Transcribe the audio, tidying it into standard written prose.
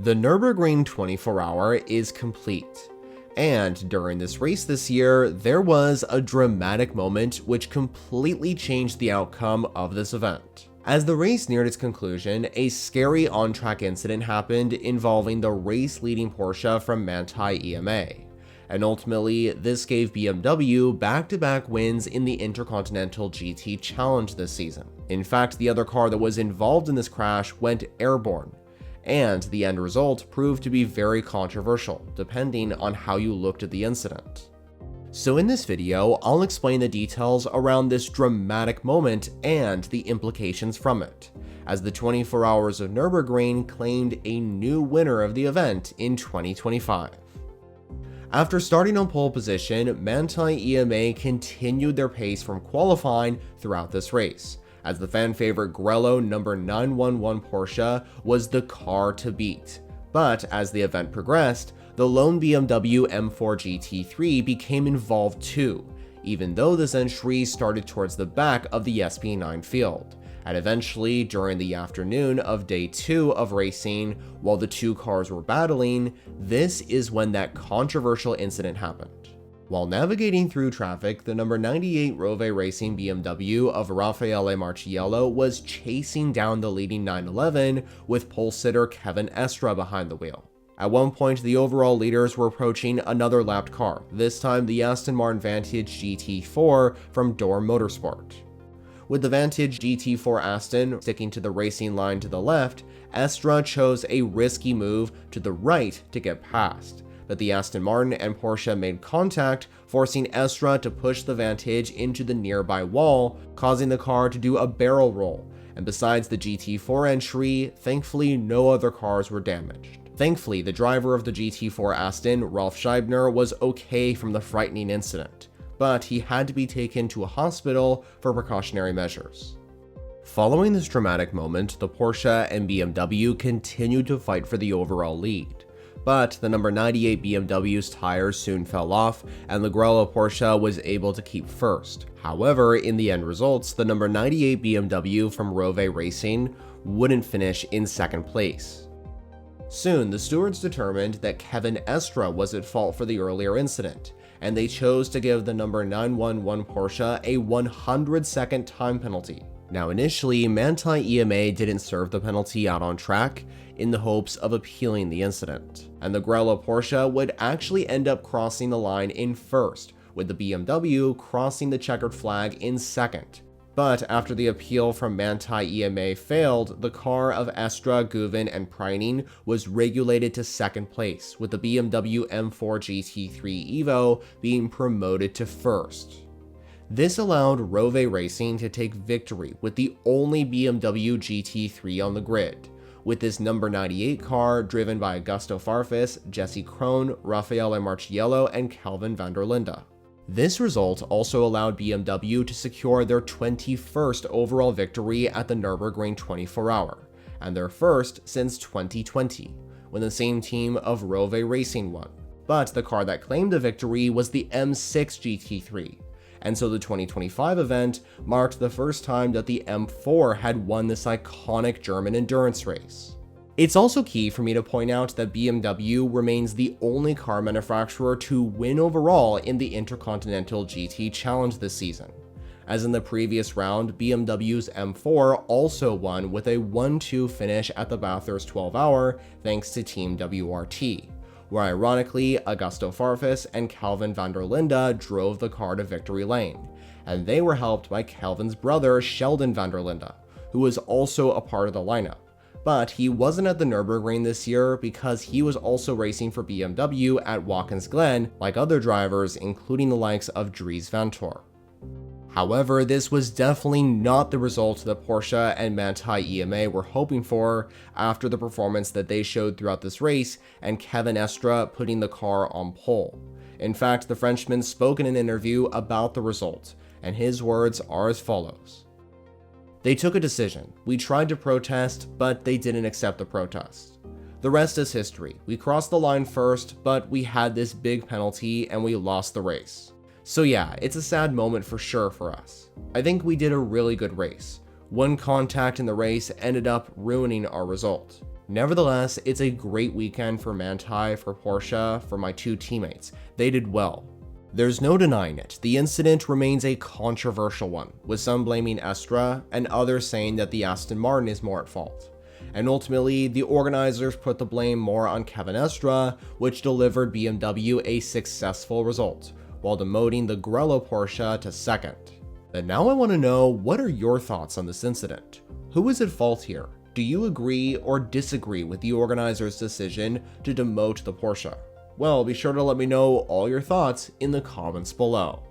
The Nurburgring 24-hour is complete, and during this race this year, there was a dramatic moment which completely changed the outcome of this event. As the race neared its conclusion, a scary on-track incident happened involving the race-leading Porsche from Manthey EMA, and ultimately this gave BMW back-to-back wins in the Intercontinental GT Challenge this season. In fact, the other car that was involved in this crash went airborne, and the end result proved to be very controversial, depending on how you looked at the incident. So in this video, I'll explain the details around this dramatic moment and the implications from it, as the 24 Hours of Nurburgring claimed a new winner of the event in 2025. After starting on pole position, Manthey EMA continued their pace from qualifying throughout this race, as the fan favorite Grello number 911 Porsche was the car to beat. But as the event progressed, the lone BMW M4 GT3 became involved too, even though this entry started towards the back of the SP9 field. And eventually, during the afternoon of day 2 of racing, while the two cars were battling, this is when that controversial incident happened. While navigating through traffic, the number 98 Rove Racing BMW of Raffaele Marchiello was chasing down the leading 911 with pole sitter Kevin Estre behind the wheel. At one point, the overall leaders were approaching another lapped car, this time the Aston Martin Vantage GT4 from Door Motorsport. With the Vantage GT4 Aston sticking to the racing line to the left, Estre chose a risky move to the right to get past, but the Aston Martin and Porsche made contact, forcing Estre to push the Vantage into the nearby wall, causing the car to do a barrel roll, and besides the GT4 entry, thankfully no other cars were damaged. Thankfully, the driver of the GT4 Aston, Rolf Scheibner, was okay from the frightening incident, but he had to be taken to a hospital for precautionary measures. Following this dramatic moment, the Porsche and BMW continued to fight for the overall lead, but the number 98 BMW's tires soon fell off, and the Grello Porsche was able to keep first. However, in the end results, the number 98 BMW from Rove Racing wouldn't finish in second place. Soon, the stewards determined that Kevin Estre was at fault for the earlier incident, and they chose to give the number 911 Porsche a 100-second time penalty. Now initially, Manthey EMA didn't serve the penalty out on track in the hopes of appealing the incident, and the Grello Porsche would actually end up crossing the line in first, with the BMW crossing the checkered flag in second. But after the appeal from Manthey EMA failed, the car of Estre, Guvin, and Preining was regulated to second place, with the BMW M4 GT3 Evo being promoted to first. This allowed Rove Racing to take victory with the only BMW GT3 on the grid, with this number 98 car driven by Augusto Farfus, Jesse Krohn, Raffaele Marchiello, and Kelvin van der Linde. This result also allowed BMW to secure their 21st overall victory at the Nurburgring 24-hour, and their first since 2020, when the same team of Rove Racing won. But the car that claimed the victory was the M6 GT3, and so the 2025 event marked the first time that the M4 had won this iconic German endurance race. It's also key for me to point out that BMW remains the only car manufacturer to win overall in the Intercontinental GT Challenge this season. As in the previous round, BMW's M4 also won with a 1-2 finish at the Bathurst 12-hour thanks to Team WRT, where ironically Augusto Farfus and Kelvin van der Linde drove the car to victory lane, and they were helped by Kelvin's brother Sheldon van der Linde, who was also a part of the lineup. But he wasn't at the Nürburgring this year because he was also racing for BMW at Watkins Glen, like other drivers, including the likes of Dries Vanthoor. However, this was definitely not the result that Porsche and Manthey EMA were hoping for after the performance that they showed throughout this race and Kevin Estre putting the car on pole. In fact, the Frenchman spoke in an interview about the result, and his words are as follows. They took a decision. We tried to protest, but they didn't accept the protest. The rest is history. We crossed the line first, but we had this big penalty and we lost the race. So yeah, it's a sad moment for sure for us. I think we did a really good race. One contact in the race ended up ruining our result. Nevertheless, it's a great weekend for Manthey, for Porsche, for my two teammates. They did well. There's no denying it, the incident remains a controversial one, with some blaming Estre and others saying that the Aston Martin is more at fault. And ultimately, the organizers put the blame more on Kevin Estre, which delivered BMW a successful result, while demoting the Grello Porsche to second. But now I want to know, what are your thoughts on this incident? Who is at fault here? Do you agree or disagree with the organizers' decision to demote the Porsche? Well, be sure to let me know all your thoughts in the comments below.